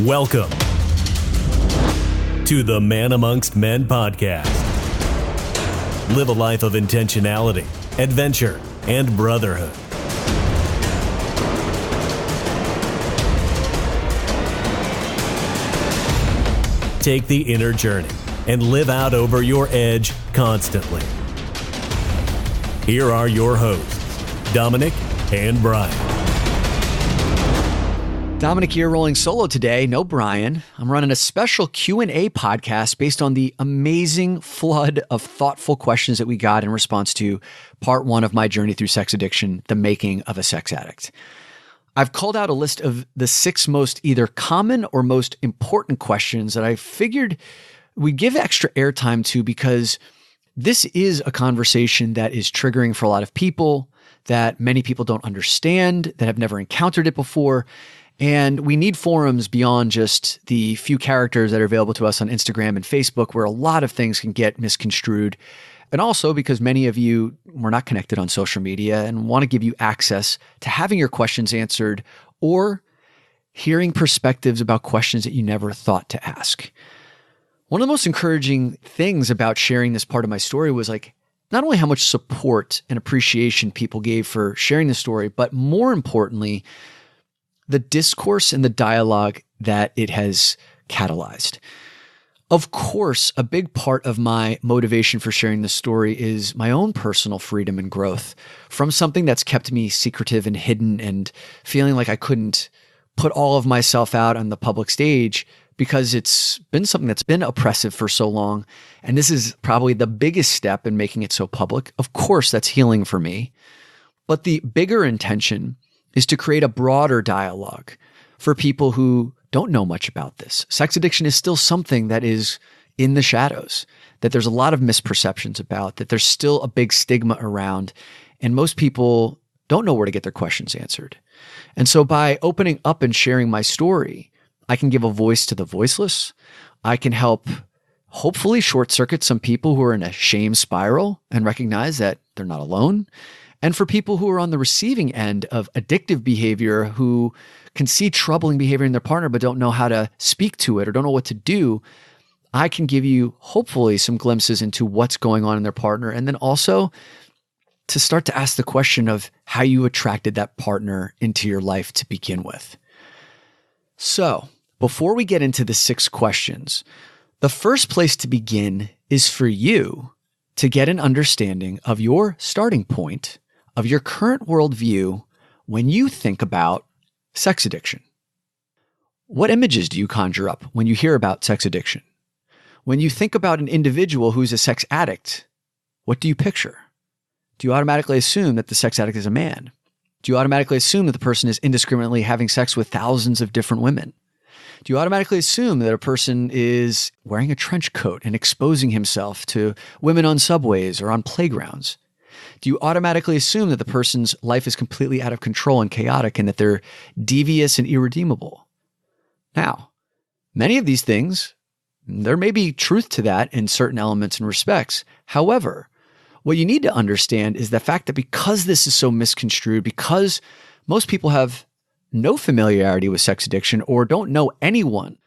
Welcome to the Man Amongst Men podcast. Live a life of intentionality, adventure, and brotherhood. Take the inner journey and live out over your edge constantly. Here are your hosts, Dominick and Brian. Dominick here, rolling solo today. No Brian. I'm running a special Q&A podcast based on the amazing flood of thoughtful questions that we got in response to part one of my journey through sex addiction, the making of a sex addict. I've called out a list of the 6 most either common or most important questions that I figured we'd give extra airtime to because this is a conversation that is triggering for a lot of people, that many people don't understand, that have never encountered it before. And we need forums beyond just the few characters that are available to us on Instagram and Facebook, where a lot of things can get misconstrued. And also because many of you were not connected on social media and want to give you access to having your questions answered or hearing perspectives about questions that you never thought to ask. One of the most encouraging things about sharing this part of my story was not only how much support and appreciation people gave for sharing the story, but more importantly, the discourse and the dialogue that it has catalyzed. Of course, a big part of my motivation for sharing this story is my own personal freedom and growth from something that's kept me secretive and hidden and feeling like I couldn't put all of myself out on the public stage because it's been something that's been oppressive for so long. And this is probably the biggest step in making it so public. Of course, that's healing for me. But the bigger intention is to create a broader dialogue for people who don't know much about this. Sex addiction is still something that is in the shadows, that there's a lot of misperceptions about, that there's still a big stigma around, and most people don't know where to get their questions answered. And so by opening up and sharing my story, I can give a voice to the voiceless. I can help hopefully short circuit some people who are in a shame spiral and recognize that they're not alone. And for people who are on the receiving end of addictive behavior, who can see troubling behavior in their partner but don't know how to speak to it or don't know what to do, I can give you hopefully some glimpses into what's going on in their partner, and then also to start to ask the question of how you attracted that partner into your life to begin with. So, before we get into the 6 questions, the first place to begin is for you to get an understanding of your starting point, of your current worldview when you think about sex addiction. What images do you conjure up when you hear about sex addiction? When you think about an individual who's a sex addict, what do you picture? Do you automatically assume that the sex addict is a man? Do you automatically assume that the person is indiscriminately having sex with thousands of different women? Do you automatically assume that a person is wearing a trench coat and exposing himself to women on subways or on playgrounds? Do you automatically assume that the person's life is completely out of control and chaotic and that they're devious and irredeemable? Now, many of these things, there may be truth to that in certain elements and respects. However, what you need to understand is the fact that because this is so misconstrued, because most people have no familiarity with sex addiction or don't know anyone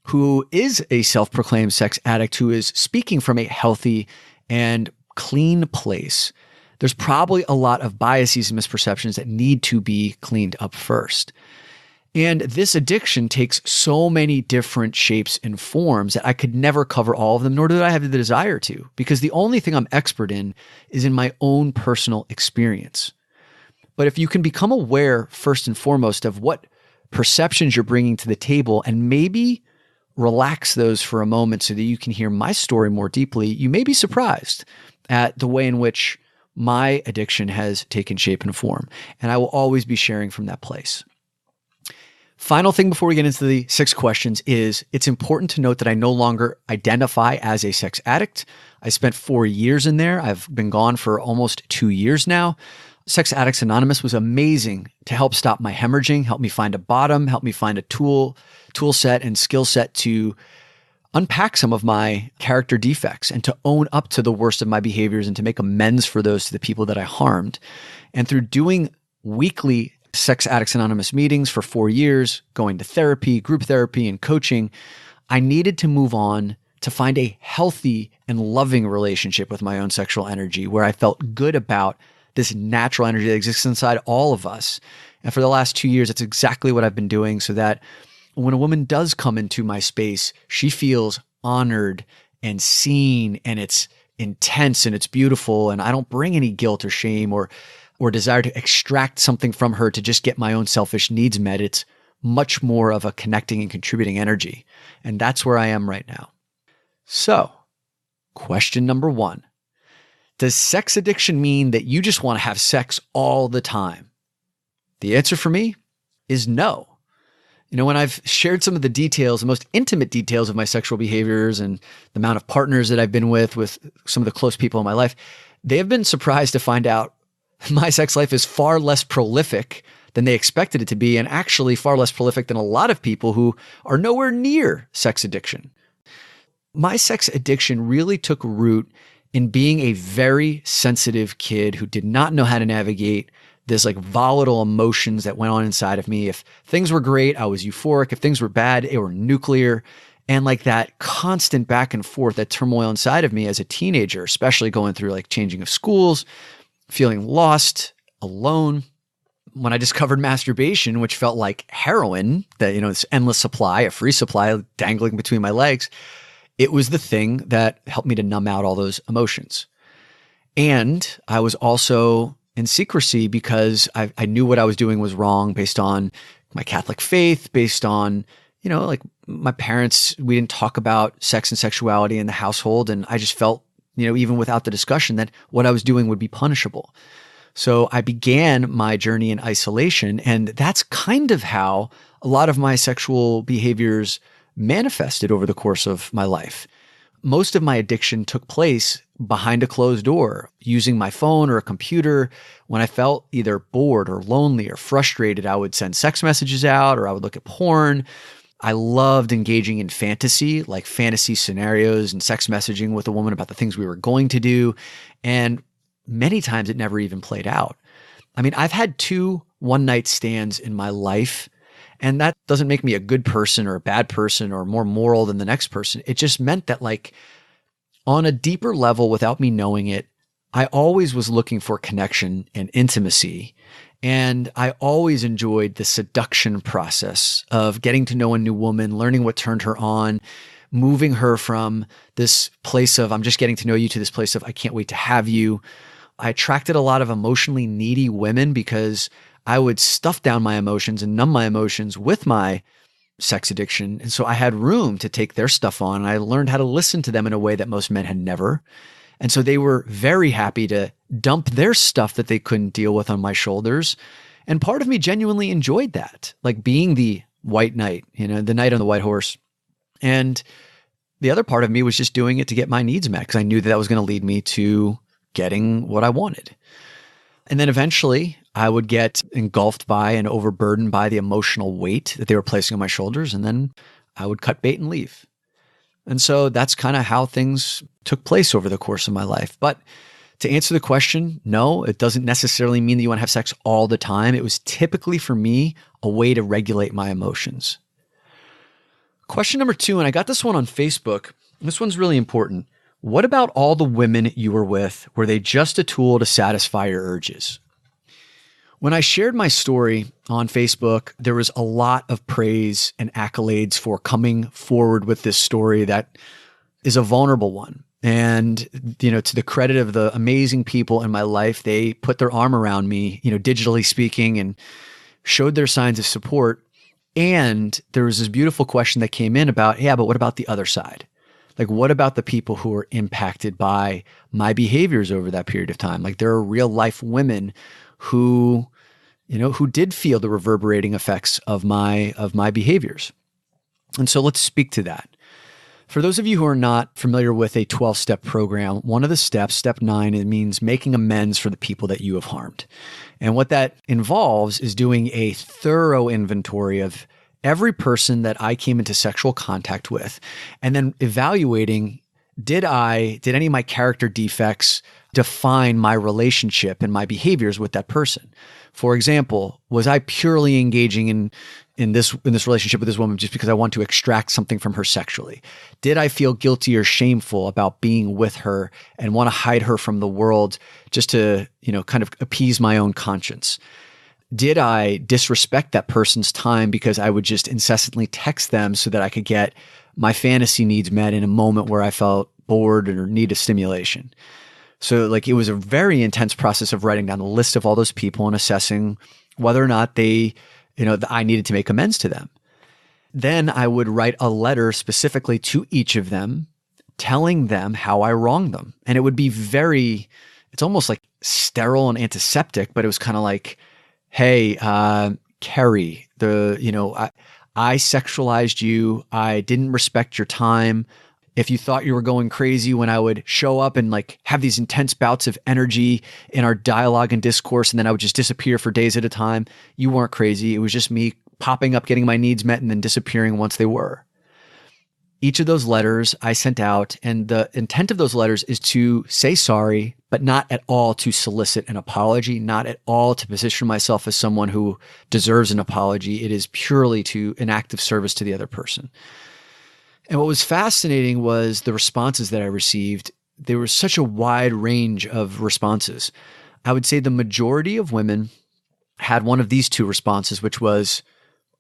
who is a self-proclaimed sex addict who is speaking from a healthy and clean place, there's probably a lot of biases and misperceptions that need to be cleaned up first. And this addiction takes so many different shapes and forms that I could never cover all of them, nor do I have the desire to, because the only thing I'm expert in is in my own personal experience. But if you can become aware first and foremost of what perceptions you're bringing to the table and maybe relax those for a moment so that you can hear my story more deeply, you may be surprised at the way in which my addiction has taken shape and form. And I will always be sharing from that place. Final thing before we get into the 6 questions is it's important to note that I no longer identify as a sex addict. I spent 4 years in there. I've been gone for almost 2 years now. Sex Addicts Anonymous was amazing to help stop my hemorrhaging, help me find a bottom, help me find a tool set and skill set to unpack some of my character defects and to own up to the worst of my behaviors and to make amends for those to the people that I harmed. And through doing weekly Sex Addicts Anonymous meetings for 4 years, going to therapy, group therapy, and coaching, I needed to move on to find a healthy and loving relationship with my own sexual energy where I felt good about this natural energy that exists inside all of us. And for the last 2 years, that's exactly what I've been doing so that when a woman does come into my space, she feels honored and seen, and it's intense and it's beautiful. And I don't bring any guilt or shame or desire to extract something from her to just get my own selfish needs met. It's much more of a connecting and contributing energy. And that's where I am right now. So, question number 1. Does sex addiction mean that you just want to have sex all the time? The answer for me is no. When I've shared some of the details, the most intimate details of my sexual behaviors and the amount of partners that I've been with some of the close people in my life, they have been surprised to find out my sex life is far less prolific than they expected it to be, and actually far less prolific than a lot of people who are nowhere near sex addiction. My sex addiction really took root in being a very sensitive kid who did not know how to navigate this volatile emotions that went on inside of me. If things were great, I was euphoric. If things were bad, they were nuclear. And that constant back and forth, that turmoil inside of me as a teenager, especially going through changing of schools, feeling lost, alone. When I discovered masturbation, which felt like heroin, that, this endless supply, a free supply dangling between my legs, it was the thing that helped me to numb out all those emotions. And I was also in secrecy because I knew what I was doing was wrong based on my Catholic faith, based on, my parents, we didn't talk about sex and sexuality in the household. And I just felt, even without the discussion, that what I was doing would be punishable. So I began my journey in isolation. And that's kind of how a lot of my sexual behaviors manifested over the course of my life. Most of my addiction took place behind a closed door, using my phone or a computer. When I felt either bored or lonely or frustrated, I would send sex messages out or I would look at porn. I loved engaging in fantasy, like fantasy scenarios and sex messaging with a woman about the things we were going to do. And many times it never even played out. I've had 2 one-night stands in my life, and that doesn't make me a good person or a bad person or more moral than the next person. It just meant that on a deeper level, without me knowing it, I always was looking for connection and intimacy. And I always enjoyed the seduction process of getting to know a new woman, learning what turned her on, moving her from this place of I'm just getting to know you to this place of I can't wait to have you. I attracted a lot of emotionally needy women because I would stuff down my emotions and numb my emotions with my sex addiction. And so I had room to take their stuff on. And I learned how to listen to them in a way that most men had never. And so they were very happy to dump their stuff that they couldn't deal with on my shoulders. And part of me genuinely enjoyed that, being the white knight, the knight on the white horse. And the other part of me was just doing it to get my needs met because I knew that was going to lead me to getting what I wanted. And then eventually I would get engulfed by and overburdened by the emotional weight that they were placing on my shoulders. And then I would cut bait and leave. And so that's kind of how things took place over the course of my life. But to answer the question, no, it doesn't necessarily mean that you want to have sex all the time. It was typically for me a way to regulate my emotions. Question number 2, and I got this one on Facebook. This one's really important. What about all the women you were with? Were they just a tool to satisfy your urges? When I shared my story on Facebook, there was a lot of praise and accolades for coming forward with this story that is a vulnerable one. And, to the credit of the amazing people in my life, they put their arm around me, digitally speaking, and showed their signs of support. And there was this beautiful question that came in about, yeah, but what about the other side? What about the people who are impacted by my behaviors over that period of time? There are real life women who did feel the reverberating effects of my behaviors. And so let's speak to that. For those of you who are not familiar with a 12-step program, one of the steps, step 9, it means making amends for the people that you have harmed. And what that involves is doing a thorough inventory of every person that I came into sexual contact with, and then evaluating did any of my character defects define my relationship and my behaviors with that person? For example, was I purely engaging in this relationship with this woman just because I want to extract something from her sexually? Did I feel guilty or shameful about being with her and want to hide her from the world just to, kind of appease my own conscience? Did I disrespect that person's time because I would just incessantly text them so that I could get my fantasy needs met in a moment where I felt bored or needed stimulation? So it was a very intense process of writing down the list of all those people and assessing whether or not I needed to make amends to them. Then I would write a letter specifically to each of them, telling them how I wronged them. And it would be it's almost like sterile and antiseptic, but it was kind of like, hey, Carrie, I sexualized you. I didn't respect your time. If you thought you were going crazy when I would show up and have these intense bouts of energy in our dialogue and discourse, and then I would just disappear for days at a time, you weren't crazy. It was just me popping up, getting my needs met, and then disappearing once they were. Each of those letters I sent out, and the intent of those letters is to say sorry, but not at all to solicit an apology, not at all to position myself as someone who deserves an apology. It is purely to an act of service to the other person. And what was fascinating was the responses that I received. There was such a wide range of responses. I would say the majority of women had one of these two responses, which was,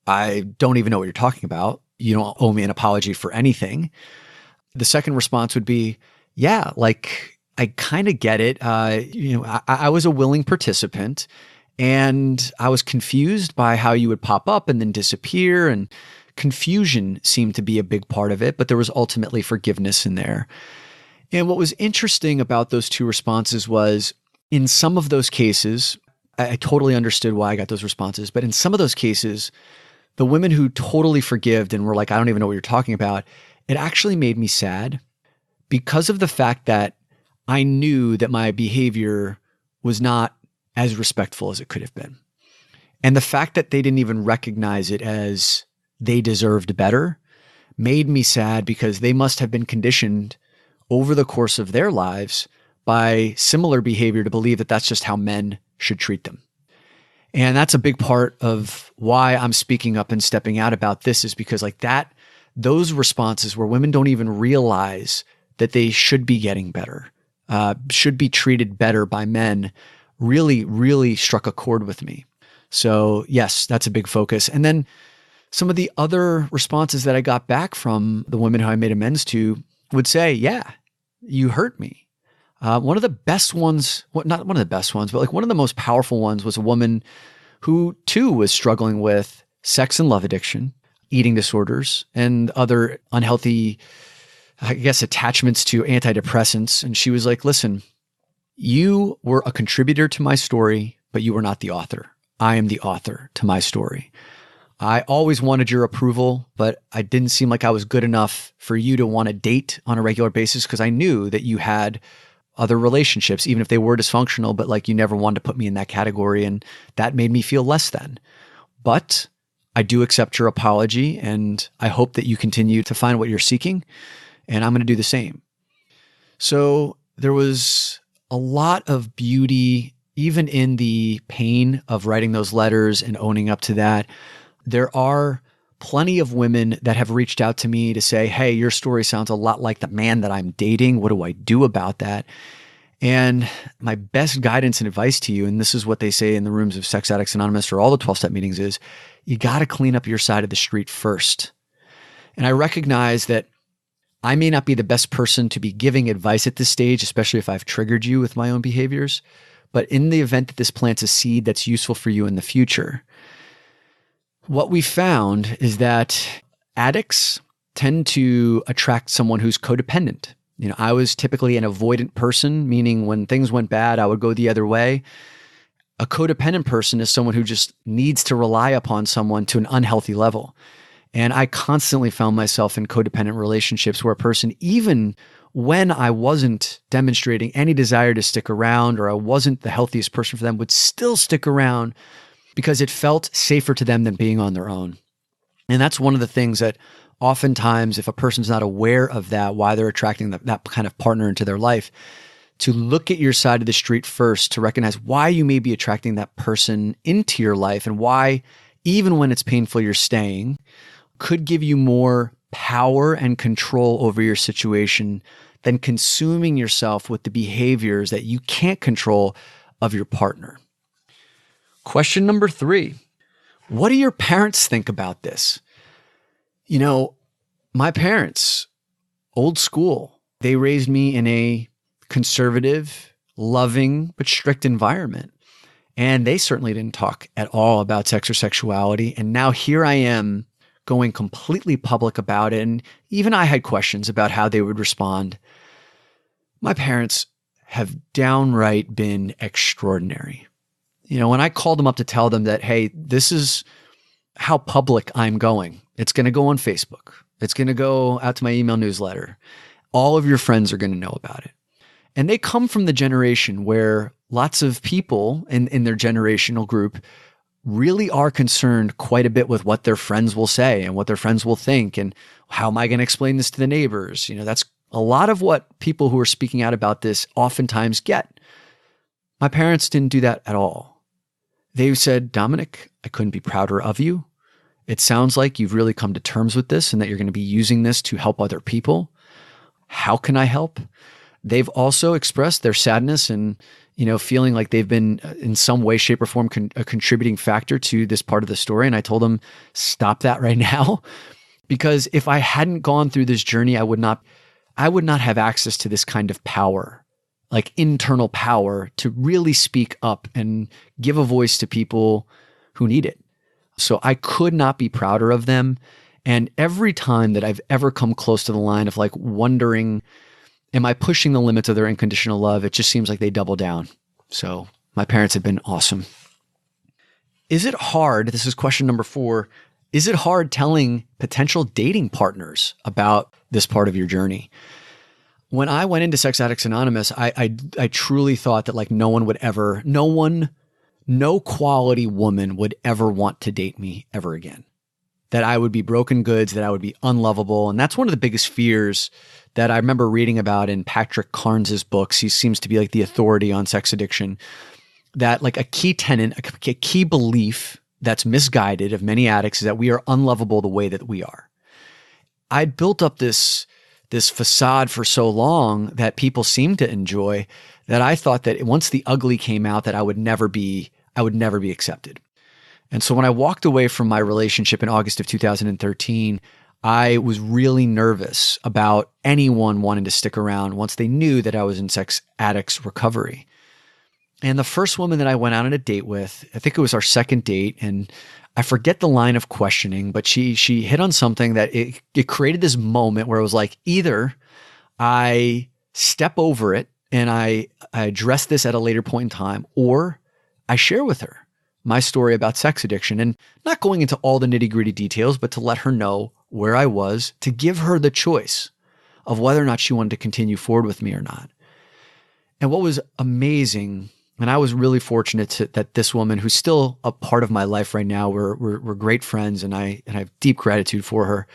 I don't even know what you're talking about. You don't owe me an apology for anything. The second response would be, yeah, I kind of get it. I was a willing participant, and I was confused by how you would pop up and then disappear, and confusion seemed to be a big part of it, but there was ultimately forgiveness in there. And what was interesting about those two responses was, in some of those cases, I totally understood why I got those responses, but in some of those cases, the women who totally forgived and were like, I don't even know what you're talking about, it actually made me sad because of the fact that I knew that my behavior was not as respectful as it could have been. And the fact that they didn't even recognize it as they deserved better made me sad, because they must have been conditioned over the course of their lives by similar behavior to believe that that's just how men should treat them. And that's a big part of why I'm speaking up and stepping out about this, is because those responses where women don't even realize that they should be getting better, should be treated better by men, really, really struck a chord with me. So yes, that's a big focus. And then some of the other responses that I got back from the women who I made amends to would say, yeah, you hurt me. One of the best ones, not one of the best ones, but one of the most powerful ones was a woman who too was struggling with sex and love addiction, eating disorders, and other unhealthy, attachments to antidepressants. And she was like, listen, you were a contributor to my story, but you were not the author. I am the author to my story. I always wanted your approval, but I didn't seem like I was good enough for you to want to date on a regular basis, because I knew that you had other relationships, even if they were dysfunctional, but you never wanted to put me in that category, and that made me feel less than. But I do accept your apology, and I hope that you continue to find what you're seeking, and I'm going to do the same. So there was a lot of beauty, even in the pain of writing those letters and owning up to that. There are plenty of women that have reached out to me to say, hey, your story sounds a lot like the man that I'm dating. What do I do about that? And my best guidance and advice to you, and this is what they say in the rooms of Sex Addicts Anonymous or all the 12-step meetings, is you got to clean up your side of the street first. And I recognize that I may not be the best person to be giving advice at this stage, especially if I've triggered you with my own behaviors. But in the event that this plants a seed that's useful for you in the future, what we found is that addicts tend to attract someone who's codependent. I was typically an avoidant person, meaning when things went bad, I would go the other way. A codependent person is someone who just needs to rely upon someone to an unhealthy level. And I constantly found myself in codependent relationships where a person, even when I wasn't demonstrating any desire to stick around, or I wasn't the healthiest person for them, would still stick around because it felt safer to them than being on their own. And that's one of the things that oftentimes, if a person's not aware of that, why they're attracting that kind of partner into their life, to look at your side of the street first, to recognize why you may be attracting that person into your life and why, even when it's painful, you're staying, could give you more power and control over your situation than consuming yourself with the behaviors that you can't control of your partner. Question number 3. What do your parents think about this? You know, my parents, old school, they raised me in a conservative, loving, but strict environment. And they certainly didn't talk at all about sex or sexuality. And now here I am going completely public about it. And even I had questions about how they would respond. My parents have downright been extraordinary. You know, when I called them up to tell them that, hey, this is how public I'm going. It's going to go on Facebook. It's going to go out to my email newsletter. All of your friends are going to know about it. And they come from the generation where lots of people in their generational group really are concerned quite a bit with what their friends will say and what their friends will think. And how am I going to explain this to the neighbors? You know, that's a lot of what people who are speaking out about this oftentimes get. My parents didn't do that at all. They said, Dominick, I couldn't be prouder of you. It sounds like you've really come to terms with this and that you're going to be using this to help other people. How can I help? They've also expressed their sadness and, you know, feeling like they've been in some way, shape, or form a contributing factor to this part of the story. And I told them, stop that right now. Because if I hadn't gone through this journey, I would not have access to this kind of power, like internal power to really speak up and give a voice to people who need it. So I could not be prouder of them. And every time that I've ever come close to the line of like wondering, am I pushing the limits of their unconditional love? It just seems like they double down. So my parents have been awesome. Is it hard? This is question number 4. Is it hard telling potential dating partners about this part of your journey? When I went into Sex Addicts Anonymous, I truly thought that like no quality woman would ever want to date me ever again. That I would be broken goods, that I would be unlovable. And that's one of the biggest fears that I remember reading about in Patrick Carnes' books. He seems to be like the authority on sex addiction. That like a key tenet, a key belief that's misguided of many addicts is that we are unlovable the way that we are. I'd built up this facade for so long that people seemed to enjoy that I thought that once the ugly came out that I would never be accepted. And so when I walked away from my relationship in August of 2013, I was really nervous about anyone wanting to stick around once they knew that I was in sex addicts recovery. And the first woman that I went out on a date with, I think it was our second date, and I forget the line of questioning, but she hit on something that it created this moment where it was like, either I step over it and I address this at a later point in time, or I share with her my story about sex addiction, and not going into all the nitty-gritty details, but to let her know where I was, to give her the choice of whether or not she wanted to continue forward with me or not. And what was amazing, and I was really fortunate that this woman, who's still a part of my life right now, we're great friends, and I have deep gratitude for her.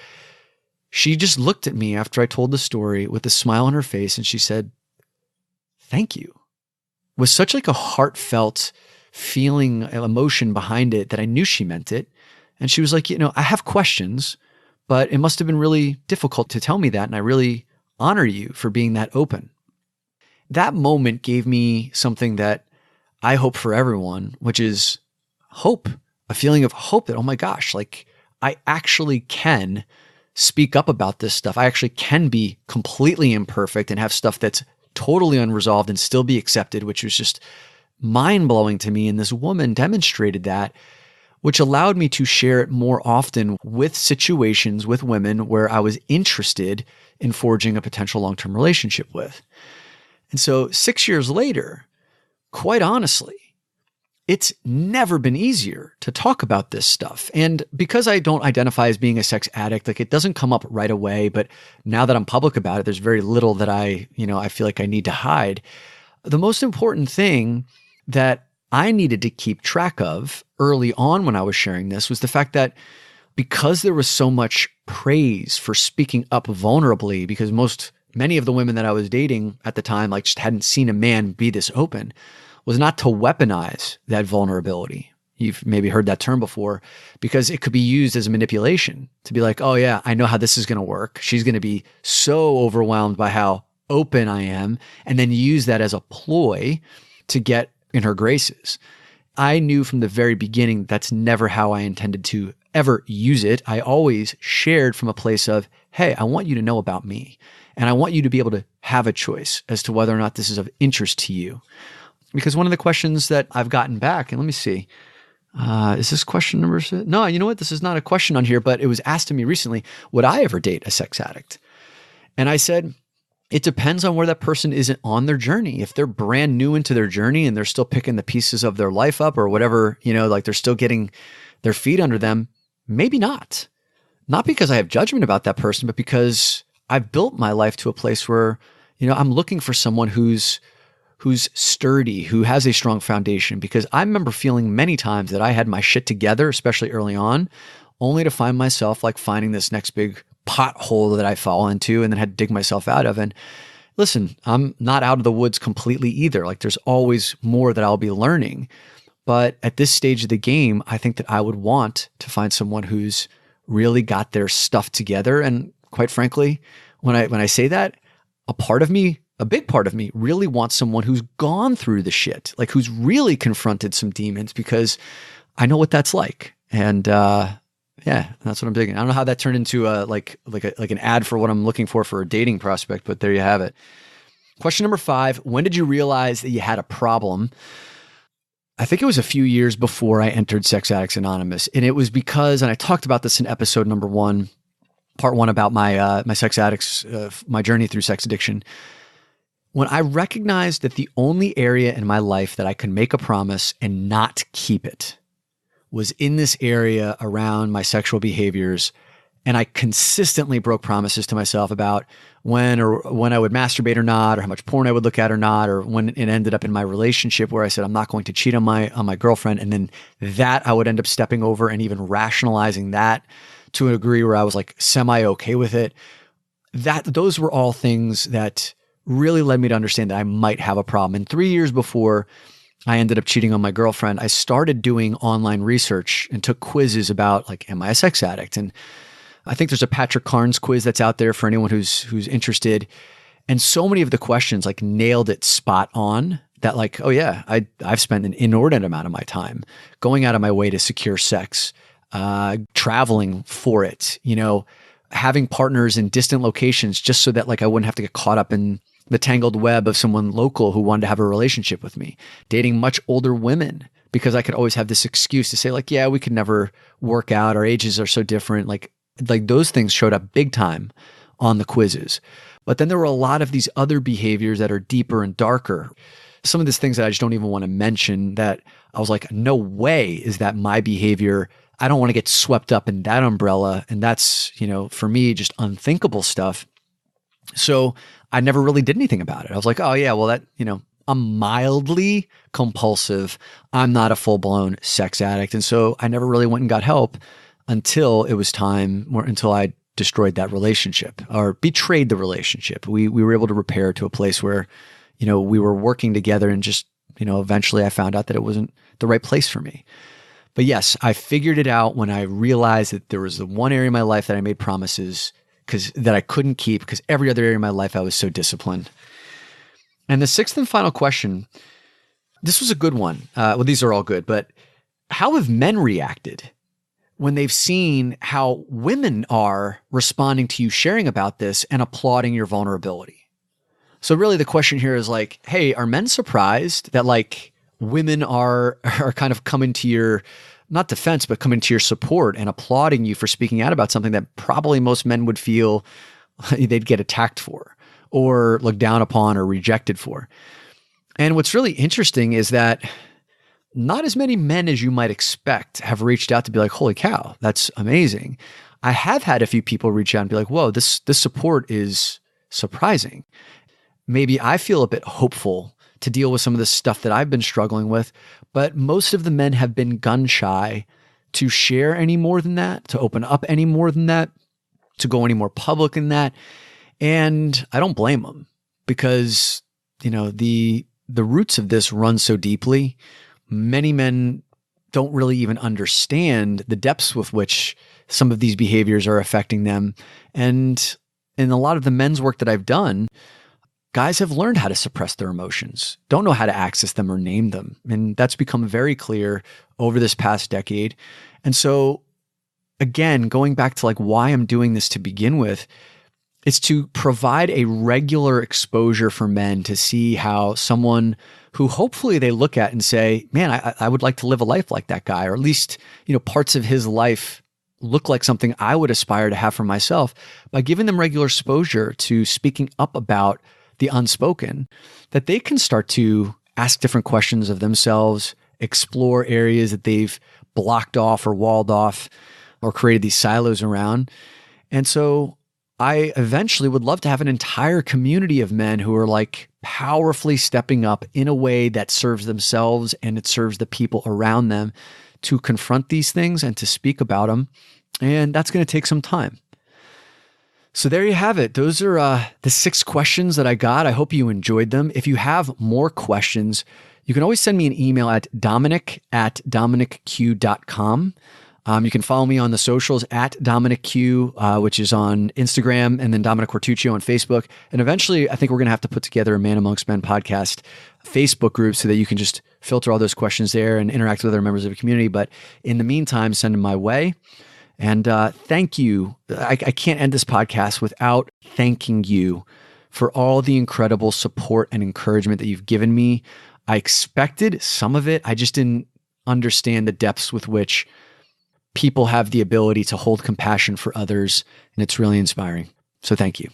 She just looked at me after I told the story with a smile on her face, and she said, "Thank you." With such like a heartfelt feeling, emotion behind it that I knew she meant it. And she was like, I have questions, but it must have been really difficult to tell me that. And I really honor you for being that open. That moment gave me something that I hope for everyone, which is hope, a feeling of hope that, oh my gosh, like I actually can speak up about this stuff. I actually can be completely imperfect and have stuff that's totally unresolved and still be accepted, which was just mind-blowing to me. And this woman demonstrated that, which allowed me to share it more often with situations with women where I was interested in forging a potential long-term relationship with. And so 6 years later, quite honestly, it's never been easier to talk about this stuff. And because I don't identify as being a sex addict, like it doesn't come up right away, but now that I'm public about it, there's very little that I feel like I need to hide. The most important thing that I needed to keep track of early on when I was sharing this was the fact that because there was so much praise for speaking up vulnerably, because many of the women that I was dating at the time, like, just hadn't seen a man be this open, was not to weaponize that vulnerability. You've maybe heard that term before, because it could be used as a manipulation to be like, oh yeah, I know how this is going to work. She's going to be so overwhelmed by how open I am, and then use that as a ploy to get in her graces. I knew from the very beginning that's never how I intended to ever use it. I always shared from a place of, hey, I want you to know about me, and I want you to be able to have a choice as to whether or not this is of interest to you. Because one of the questions that I've gotten back, and let me see, is this question number 6? No, you know what? This is not a question on here, but it was asked to me recently, would I ever date a sex addict? And I said, it depends on where that person is on their journey. If they're brand new into their journey and they're still picking the pieces of their life up or whatever, like they're still getting their feet under them, maybe not. Not because I have judgment about that person, but because I've built my life to a place where, I'm looking for someone who's sturdy, who has a strong foundation. Because I remember feeling many times that I had my shit together, especially early on, only to find myself like finding this next big pothole that I fall into and then had to dig myself out of. And listen, I'm not out of the woods completely either. Like, there's always more that I'll be learning. But at this stage of the game, I think that I would want to find someone who's really got their stuff together. And quite frankly, when I say that, a big part of me really wants someone who's gone through the shit, like who's really confronted some demons, because I know what that's like. And yeah, that's what I'm digging. I don't know how that turned into like an ad for what I'm looking for a dating prospect, but there you have it. Question number 5, when did you realize that you had a problem? I think it was a few years before I entered Sex Addicts Anonymous. And it was because, and I talked about this in episode number 1, part 1 about my sex addicts, my journey through sex addiction. When I recognized that the only area in my life that I could make a promise and not keep it was in this area around my sexual behaviors. And I consistently broke promises to myself about when I would masturbate or not, or how much porn I would look at or not, or when it ended up in my relationship where I said, I'm not going to cheat on my girlfriend. And then that I would end up stepping over and even rationalizing that to a degree where I was like semi-okay with it. Those were all things that really led me to understand that I might have a problem. And 3 years before I ended up cheating on my girlfriend, I started doing online research and took quizzes about, like, am I a sex addict? And I think there's a Patrick Carnes quiz that's out there for anyone who's interested. And so many of the questions like nailed it spot on that, like, oh yeah, I've spent an inordinate amount of my time going out of my way to secure sex, traveling for it, having partners in distant locations just so that, like, I wouldn't have to get caught up in the tangled web of someone local who wanted to have a relationship with me, dating much older women because I could always have this excuse to say, like, yeah, we could never work out. Our ages are so different. Like those things showed up big time on the quizzes. But then there were a lot of these other behaviors that are deeper and darker. Some of these things that I just don't even want to mention, that I was like, no way is that my behavior. I don't want to get swept up in that umbrella. And that's, for me, just unthinkable stuff. So I never really did anything about it. I was like, oh yeah, well, that, I'm mildly compulsive. I'm not a full-blown sex addict. And so I never really went and got help until it was time, until I destroyed that relationship or betrayed the relationship. We were able to repair to a place where, we were working together, and just, eventually I found out that it wasn't the right place for me. But yes, I figured it out when I realized that there was the one area in my life that I made promises that I couldn't keep, because every other area in my life I was so disciplined. And the 6th and final question, this was a good one. Well, these are all good, but how have men reacted when they've seen how women are responding to you sharing about this and applauding your vulnerability? So really the question here is like, hey, are men surprised that, like, women are kind of coming to your, not defense, but coming to your support and applauding you for speaking out about something that probably most men would feel they'd get attacked for or looked down upon or rejected for? And what's really interesting is that not as many men as you might expect have reached out to be like, holy cow, that's amazing. I have had a few people reach out and be like, whoa, this support is surprising. Maybe I feel a bit hopeful to deal with some of the stuff that I've been struggling with, but most of the men have been gun shy to share any more than that, to open up any more than that, to go any more public than that. And I don't blame them because, the roots of this run so deeply. Many men don't really even understand the depths with which some of these behaviors are affecting them. And in a lot of the men's work that I've done, guys have learned how to suppress their emotions, don't know how to access them or name them. And that's become very clear over this past decade. And so again, going back to why I'm doing this to begin with, it's to provide a regular exposure for men to see how someone who hopefully they look at and say, man, I would like to live a life like that guy, or at least, parts of his life look like something I would aspire to have for myself. By giving them regular exposure to speaking up about the unspoken, that they can start to ask different questions of themselves, explore areas that they've blocked off or walled off or created these silos around. And so I eventually would love to have an entire community of men who are powerfully stepping up in a way that serves themselves and it serves the people around them to confront these things and to speak about them. And that's going to take some time. So there you have it. Those are the 6 questions that I got. I hope you enjoyed them. If you have more questions, you can always send me an email at dominick@dominickq.com. You can follow me on the socials at DominickQ, which is on Instagram, and then Dominick Quartuccio on Facebook. And eventually, I think we're going to have to put together a Man Amongst Men podcast Facebook group so that you can just filter all those questions there and interact with other members of the community. But in the meantime, send them my way. And thank you. I can't end this podcast without thanking you for all the incredible support and encouragement that you've given me. I expected some of it. I just didn't understand the depths with which people have the ability to hold compassion for others, and it's really inspiring. So thank you.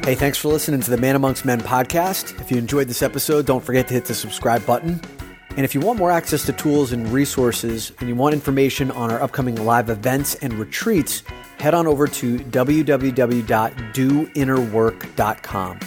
Hey, thanks for listening to the Man Amongst Men podcast. If you enjoyed this episode, don't forget to hit the subscribe button. And if you want more access to tools and resources, and you want information on our upcoming live events and retreats, head on over to www.doinnerwork.com.